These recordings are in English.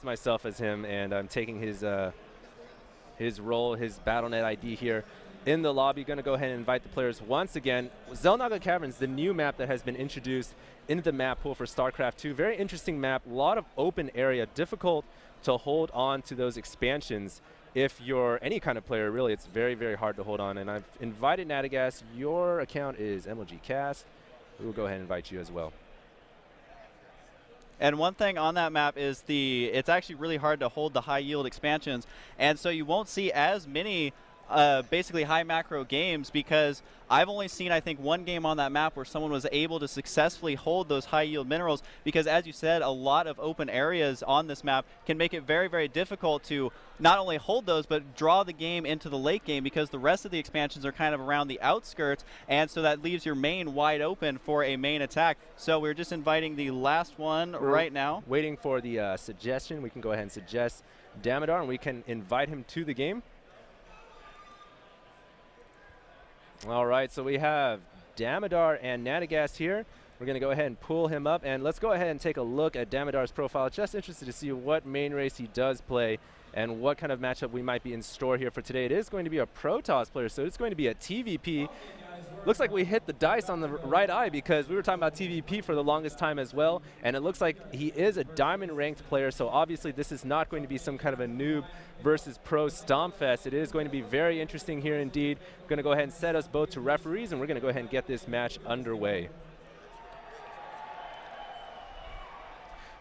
Myself as him, and I'm taking his role, his BattleNet ID here in the lobby. Going to go ahead and invite the players once again. Xel'Naga Caverns, the new map that has been introduced into the map pool for StarCraft 2. Very interesting map, a lot of open area, difficult to hold on to those expansions. If you're any kind of player, really, it's very, very hard to hold on. And I've invited Nadagast. Your account is MLG Cast. We will go ahead and invite you as well. And one thing on that map is it's actually really hard to hold the high yield expansions, and so you won't see as many basically high macro games, because I've only seen, I think, one game on that map where someone was able to successfully hold those high yield minerals, because as you said, a lot of open areas on this map can make it very, very difficult to not only hold those, but draw the game into the late game, because the rest of the expansions are kind of around the outskirts, and so that leaves your main wide open for a main attack. So we're just inviting the last one right now. Waiting for the suggestion. We can go ahead and suggest Damaddar, and we can invite him to the game. All right, so we have Damaddar and Nadagast here. We're going to go ahead and pull him up, and let's go ahead and take a look at Damaddar's profile. Just interested to see what main race he does play and what kind of matchup we might be in store here for today. It is going to be a Protoss player, so it's going to be a TVP. Looks like we hit the dice on the right eye, because we were talking about TVP for the longest time as well, and it looks like he is a diamond ranked player, so obviously this is not going to be some kind of a noob versus pro stompfest. It is going to be very interesting here indeed. We're going to go ahead and set us both to referees, and we're going to go ahead and get this match underway.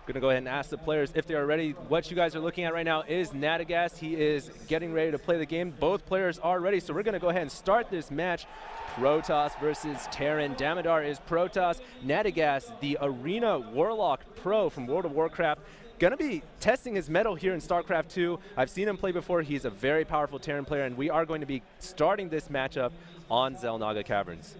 Going to go ahead and ask the players if they are ready. What you guys are looking at right now is Nadagast. He is getting ready to play the game. Both players are ready, so we're going to go ahead and start this match. Protoss versus Terran. Damaddar is Protoss. Nadagast, the Arena Warlock Pro from World of Warcraft, going to be testing his mettle here in StarCraft 2. I've seen him play before. He's a very powerful Terran player, and we are going to be starting this matchup on Xel'Naga Caverns.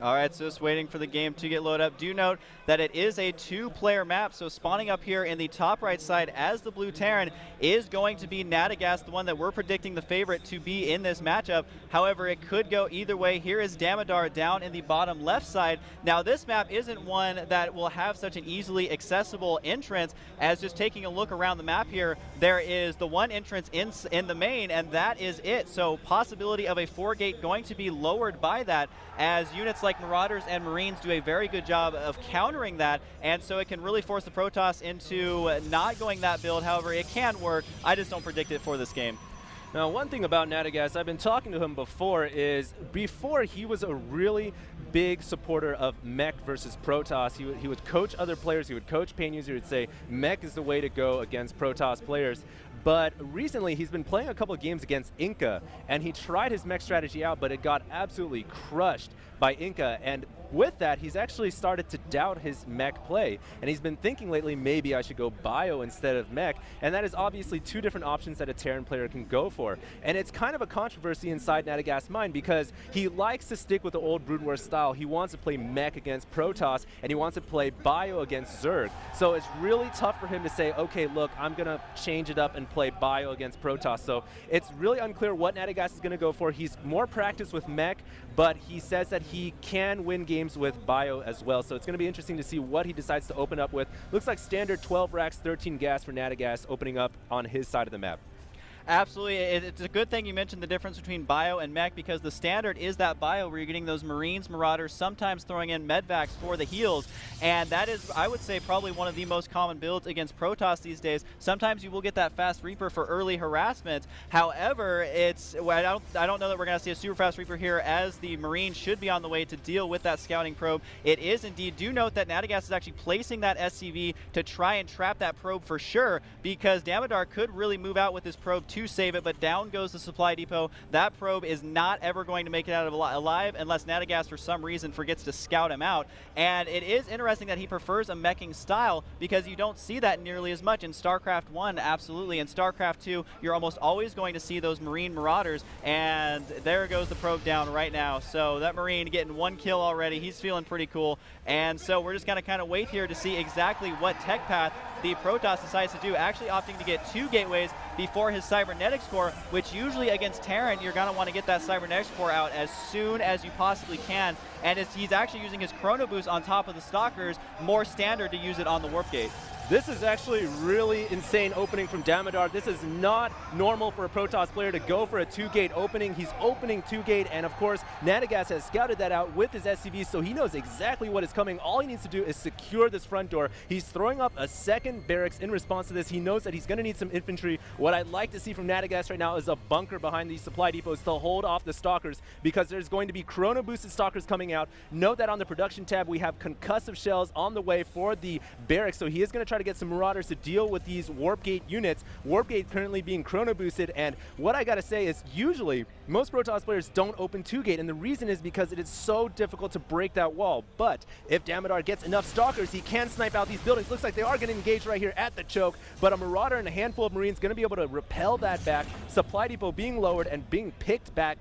All right, so just waiting for the game to get loaded up. Do note that it is a two-player map, so spawning up here in the top right side as the blue Terran is going to be Nadagast, the one that we're predicting the favorite to be in this matchup. However, it could go either way. Here is Damaddar down in the bottom left side. Now, this map isn't one that will have such an easily accessible entrance, as just taking a look around the map here, there is the one entrance in the main, and that is it. So possibility of a 4-gate going to be lowered by that, as units like Marauders and Marines do a very good job of countering that, and so it can really force the Protoss into not going that build. However, it can work. I just don't predict it for this game. Now, one thing about Nadagast, I've been talking to him before, is before he was a really big supporter of mech versus Protoss. He would coach other players, he would coach pain user, he would say mech is the way to go against Protoss players. But recently, he's been playing a couple of games against Inca, and he tried his mech strategy out, but it got absolutely crushed by Inca. And with that, he's actually started to doubt his mech play, and he's been thinking lately, maybe I should go bio instead of mech, and that is obviously two different options that a Terran player can go for. And it's kind of a controversy inside Nadagast's mind, because he likes to stick with the old Brood War style. He wants to play mech against Protoss, and he wants to play bio against Zerg. So it's really tough for him to say, okay, look, I'm going to change it up and play bio against Protoss. So it's really unclear what Nadagast is going to go for. He's more practiced with mech, but he says that he can win games with bio as well. So it's going to be interesting to see what he decides to open up with. Looks like standard 12 racks, 13 gas for Nadagast opening up on his side of the map. Absolutely. It's a good thing you mentioned the difference between bio and mech, because the standard is that bio where you're getting those Marines, Marauders, sometimes throwing in medvacs for the heals, and that is, I would say, probably one of the most common builds against Protoss these days. Sometimes you will get that fast Reaper for early harassment. However, I don't know that we're going to see a super fast Reaper here, as the Marine should be on the way to deal with that scouting probe. It is indeed. Do note that Nadagast is actually placing that SCV to try and trap that probe for sure, because Damaddar could really move out with this probe to save it, but down goes the supply depot. That probe is not ever going to make it out of alive unless Nadagast for some reason forgets to scout him out. And it is interesting that he prefers a meching style, because you don't see that nearly as much in StarCraft 1, absolutely. In StarCraft 2, you're almost always going to see those Marine Marauders, and there goes the probe down right now. So that Marine getting one kill already. He's feeling pretty cool. And so we're just going to kind of wait here to see exactly what tech path the Protoss decides to do, actually opting to get 2 gateways before his Cybernetics core, which usually against Terran, you're going to want to get that Cybernetics core out as soon as you possibly can. And he's actually using his Chrono Boost on top of the Stalkers, more standard to use it on the Warp Gate. This is actually really insane opening from Damaddar. This is not normal for a Protoss player to go for a 2-gate opening. He's opening 2-gate, and of course, Nadagast has scouted that out with his SCV, so he knows exactly what is coming. All he needs to do is secure this front door. He's throwing up a second barracks in response to this. He knows that he's going to need some infantry. What I'd like to see from Nadagast right now is a bunker behind these supply depots to hold off the stalkers, because there's going to be chrono boosted stalkers coming out. Note that on the production tab, we have concussive shells on the way for the barracks, so he is going to try to get some Marauders to deal with these Warp Gate units. Warp Gate currently being chrono boosted, and what I gotta say is usually most Protoss players don't open 2-gate, and the reason is because it is so difficult to break that wall. But if Damaddar gets enough stalkers, he can snipe out these buildings. Looks like they are going to engage right here at the choke, but a Marauder and a handful of Marines going to be able to repel that back. Supply depot being lowered and being picked back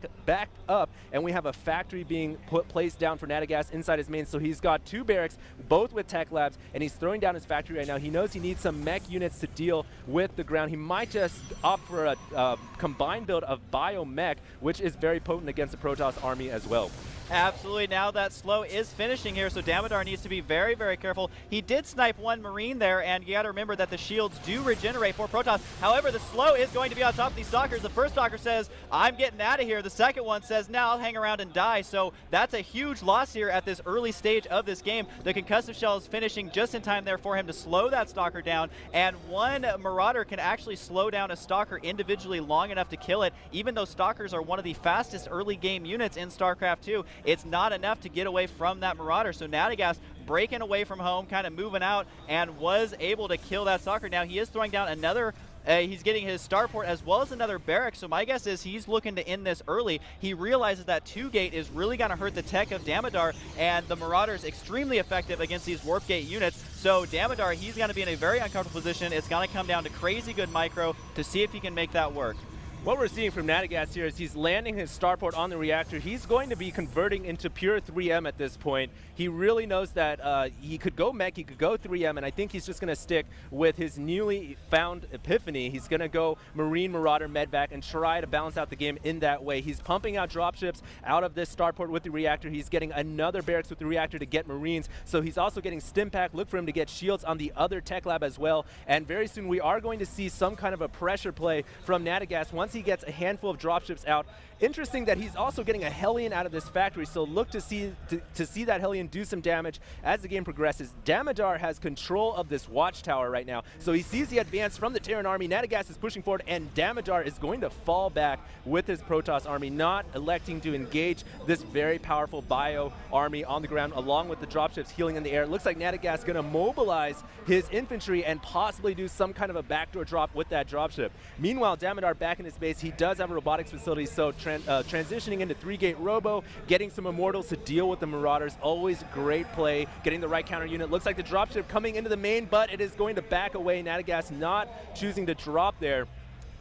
up, and we have a factory being placed down for Nadagast inside his main. So he's got 2 barracks, both with tech labs, and he's throwing down his factory right now. He knows he needs some mech units to deal with the ground. He might just opt for a combined build of bio-mech, which is very potent against the Protoss army as well. Absolutely. Now that slow is finishing here, so Damaddar needs to be very, very careful. He did snipe 1 Marine there, and you got to remember that the shields do regenerate for Protoss. However, the slow is going to be on top of these stalkers. The first stalker says, I'm getting out of here. The second one says, no, I'll hang around and die. So that's a huge loss here at this early stage of this game. The concussive shell is finishing just in time there for him to slow that stalker down, and 1 Marauder can actually slow down a stalker individually long enough to kill it. Even though stalkers are one of the fastest early game units in StarCraft 2, it's not enough to get away from that Marauder. So Nadagast breaking away from home, kind of moving out, and was able to kill that stalker. Now he is throwing down another he's getting his starport as well as another barrack, so my guess is he's looking to end this early. He realizes that 2-gate is really going to hurt the tech of Damaddar, and the Marauder's extremely effective against these warp gate units. So Damaddar, he's going to be in a very uncomfortable position. It's going to come down to crazy good micro to see if he can make that work. What we're seeing from Nadagast here is he's landing his starport on the reactor. He's going to be converting into pure 3M at this point. He really knows that he could go mech, he could go 3M, and I think he's just going to stick with his newly found epiphany. He's going to go Marine, Marauder, Medvac, and try to balance out the game in that way. He's pumping out dropships out of this starport with the reactor. He's getting another barracks with the reactor to get Marines, so he's also getting Stimpak. Look for him to get shields on the other tech lab as well, and very soon we are going to see some kind of a pressure play from Nadagast once he gets a handful of dropships out. Interesting that he's also getting a Hellion out of this factory, so look to see that Hellion do some damage as the game progresses. Damaddar has control of this watchtower right now, so he sees the advance from the Terran army. Nadagast is pushing forward, and Damaddar is going to fall back with his Protoss army, not electing to engage this very powerful bio army on the ground, along with the dropships healing in the air. It looks like Nadagast is going to mobilize his infantry and possibly do some kind of a backdoor drop with that dropship. Meanwhile, Damaddar back in his base, he does have a robotics facility, so transitioning into 3-gate robo, getting some immortals to deal with the Marauders, always great play, getting the right counter unit. Looks like the dropship coming into the main, but it is going to back away. Nadagast not choosing to drop there.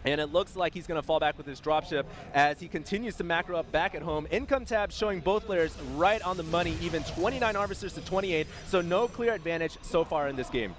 And it looks like he's going to fall back with his dropship as he continues to macro up back at home. Income tab showing both players right on the money, even 29 Harvesters to 28, so no clear advantage so far in this game.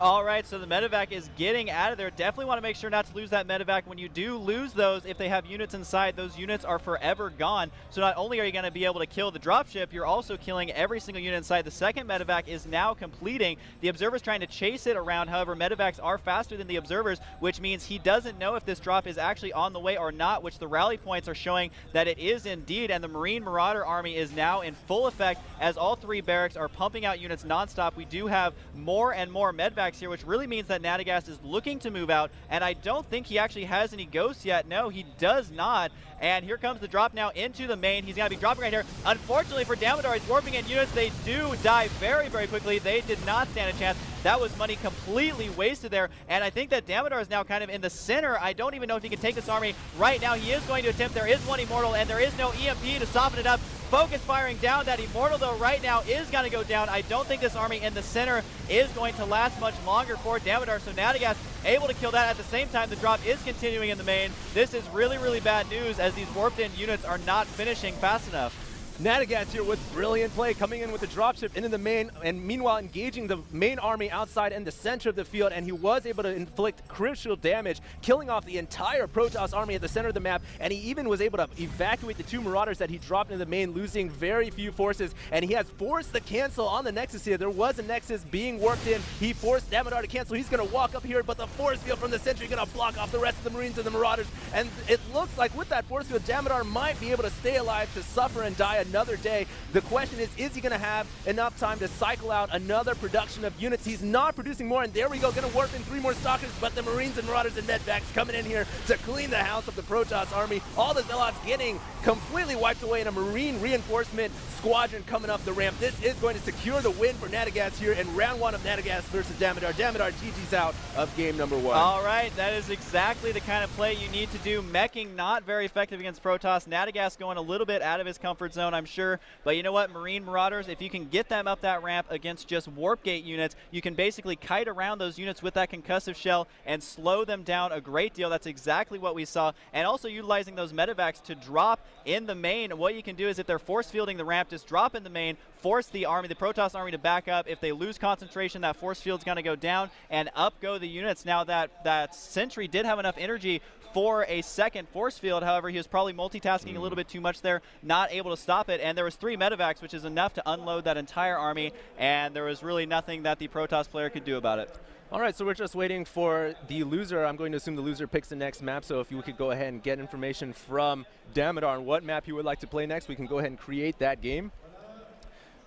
All right, so the medevac is getting out of there. Definitely want to make sure not to lose that medevac. When you do lose those, if they have units inside, those units are forever gone. So not only are you going to be able to kill the dropship, you're also killing every single unit inside. The second medevac is now completing. The observer's trying to chase it around. However, medevacs are faster than the observers, which means he doesn't know if this drop is actually on the way or not, which the rally points are showing that it is indeed. And the Marine Marauder army is now in full effect as all 3 barracks are pumping out units nonstop. We do have more and more medevacs here, which really means that Nadagast is looking to move out, and I don't think he actually has any ghosts yet. No, he does not. And here comes the drop now into the main. He's going to be dropping right here. Unfortunately for Damaddar, he's warping in units. They do die very, very quickly. They did not stand a chance. That was money completely wasted there, and I think that Damaddar is now kind of in the center. I don't even know if he can take this army right now. He is going to attempt. There is 1 Immortal, and there is no EMP to soften it up. Focus firing down. That Immortal, though, right now is going to go down. I don't think this army in the center is going to last much longer for Damaddar, so Nadagast able to kill that. At the same time, the drop is continuing in the main. This is really, really bad news as these warped in units are not finishing fast enough. Nadagast here with brilliant play, coming in with the dropship into the main, and meanwhile engaging the main army outside in the center of the field, and he was able to inflict crucial damage, killing off the entire Protoss army at the center of the map, and he even was able to evacuate the 2 Marauders that he dropped into the main, losing very few forces, and he has forced the cancel on the Nexus here. There was a Nexus being worked in. He forced Damaddar to cancel. He's going to walk up here, but the force field from the Sentry going to block off the rest of the Marines and the Marauders, and it looks like with that force field, Damaddar might be able to stay alive to suffer and die another day. The question is he going to have enough time to cycle out another production of units? He's not producing more, and there we go, going to warp in 3 more Stalkers, but the Marines and Marauders and Medvacs coming in here to clean the house of the Protoss army. All the Zealots getting completely wiped away, in a Marine reinforcement squadron coming up the ramp. This is going to secure the win for Nadagast here in round 1 of Nadagast versus Damaddar. Damaddar GG's out of game number 1. All right, that is exactly the kind of play you need to do. Meching not very effective against Protoss. Nadagast going a little bit out of his comfort zone, I'm sure. But you know what, Marine Marauders, if you can get them up that ramp against just Warp Gate units, you can basically kite around those units with that concussive shell and slow them down a great deal. That's exactly what we saw. And also utilizing those medevacs to drop in the main. What you can do is, if they're force fielding the ramp, just drop in the main, force the army, the Protoss army, to back up. If they lose concentration, that force field's going to go down, and up go the units. Now that Sentry did have enough energy for a second force field. However, he was probably multitasking a little bit too much there, not able to stop it. And there was 3 medevacs, which is enough to unload that entire army, and there was really nothing that the Protoss player could do about it. All right, so we're just waiting for the loser. I'm going to assume the loser picks the next map, so if you could go ahead and get information from Damaddar on what map he would like to play next, we can go ahead and create that game.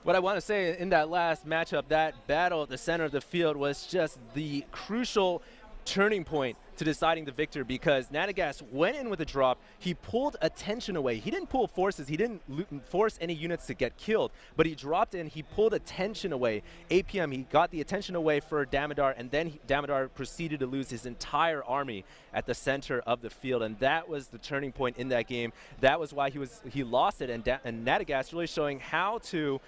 What I want to say, in that last matchup, that battle at the center of the field was just the crucial turning point to deciding the victor, because Nadagast went in with a drop. He pulled attention away. He didn't pull forces. He didn't force any units to get killed, but he dropped in. He pulled attention away. APM, he got the attention away for Damaddar, and then Damaddar proceeded to lose his entire army at the center of the field, and that was the turning point in that game. That was why he lost it, and Nadagast really showing how to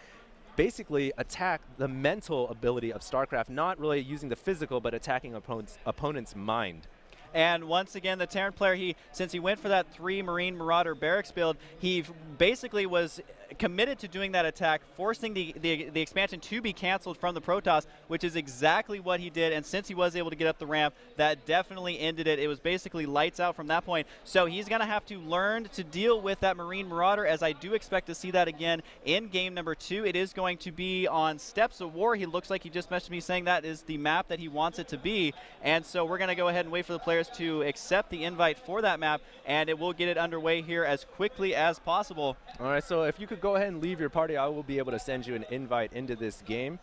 basically attack the mental ability of StarCraft, not really using the physical, but attacking opponent's mind. And once again, the Terran player, since he went for that 3 Marine Marauder barracks build, he basically was committed to doing that attack, forcing the expansion to be canceled from the Protoss, which is exactly what he did. And since he was able to get up the ramp, that definitely ended it. It was basically lights out from that point. So he's going to have to learn to deal with that Marine Marauder, as I do expect to see that again in game number 2. It is going to be on Steps of War. He looks like he just messaged me saying that is the map that he wants it to be. And so we're going to go ahead and wait for the players to accept the invite for that map, and it will get it underway here as quickly as possible. All right, so if you could go ahead and leave your party, I will be able to send you an invite into this game.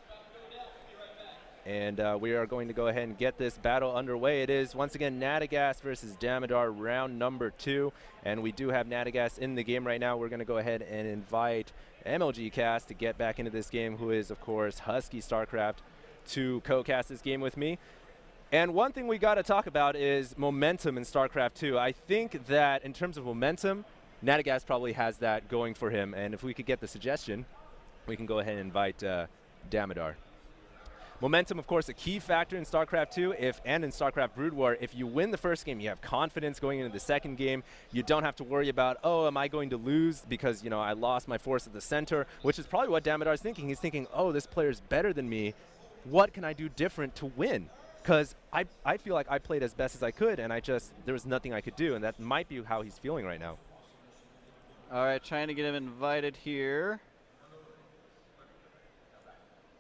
And we are going to go ahead and get this battle underway. It is, once again, Nadagast versus Damaddar, round number 2. And we do have Nadagast in the game right now. We're going to go ahead and invite MLG Cast to get back into this game, who is, of course, Husky StarCraft, to co-cast this game with me. And one thing we got to talk about is momentum in StarCraft 2. I think that in terms of momentum, Nadagast probably has that going for him. And if we could get the suggestion, we can go ahead and invite Damaddar. Momentum, of course, a key factor in StarCraft 2 and in StarCraft Brood War. If you win the first game, you have confidence going into the second game. You don't have to worry about, oh, am I going to lose because, you know, I lost my force at the center, which is probably what Damaddar is thinking. He's thinking, oh, this player's better than me. What can I do different to win? Because I feel like I played as best as I could, and there was nothing I could do, and that might be how he's feeling right now. All right, trying to get him invited here.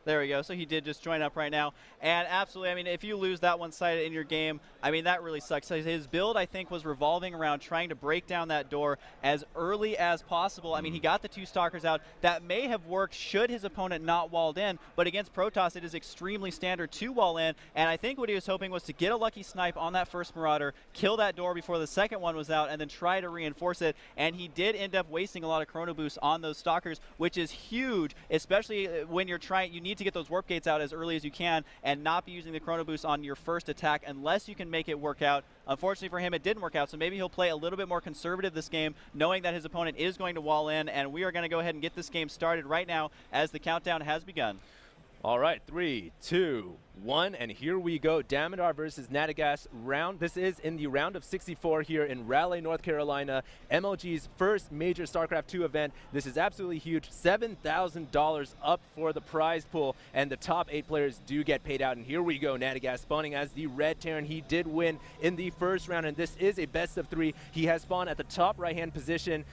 There we go. So he did just join up right now. And absolutely, I mean, if you lose that one-sided in your game, I mean, that really sucks. So his build, I think, was revolving around trying to break down that door as early as possible. I mean, he got the 2 Stalkers out. That may have worked should his opponent not walled in. But against Protoss, it is extremely standard to wall in. And I think what he was hoping was to get a lucky snipe on that first Marauder, kill that door before the second one was out, and then try to reinforce it. And he did end up wasting a lot of chrono boosts on those Stalkers, which is huge, especially when you're trying, you need to get those warp gates out as early as you can and not be using the chrono boost on your first attack unless you can make it work out. Unfortunately for him, it didn't work out, so maybe he'll play a little bit more conservative this game, knowing that his opponent is going to wall in, and we are going to go ahead and get this game started right now as the countdown has begun. All right, 3, 2, 1, and here we go. Damaddar versus Nadagast round. This is in the round of 64 here in Raleigh, North Carolina. MLG's first major StarCraft 2 event. This is absolutely huge. $7,000 up for the prize pool, and the top 8 players do get paid out. And here we go. Nadagast spawning as the red Terran. He did win in the first round, and this is a best of 3. He has spawned at the top right-hand position.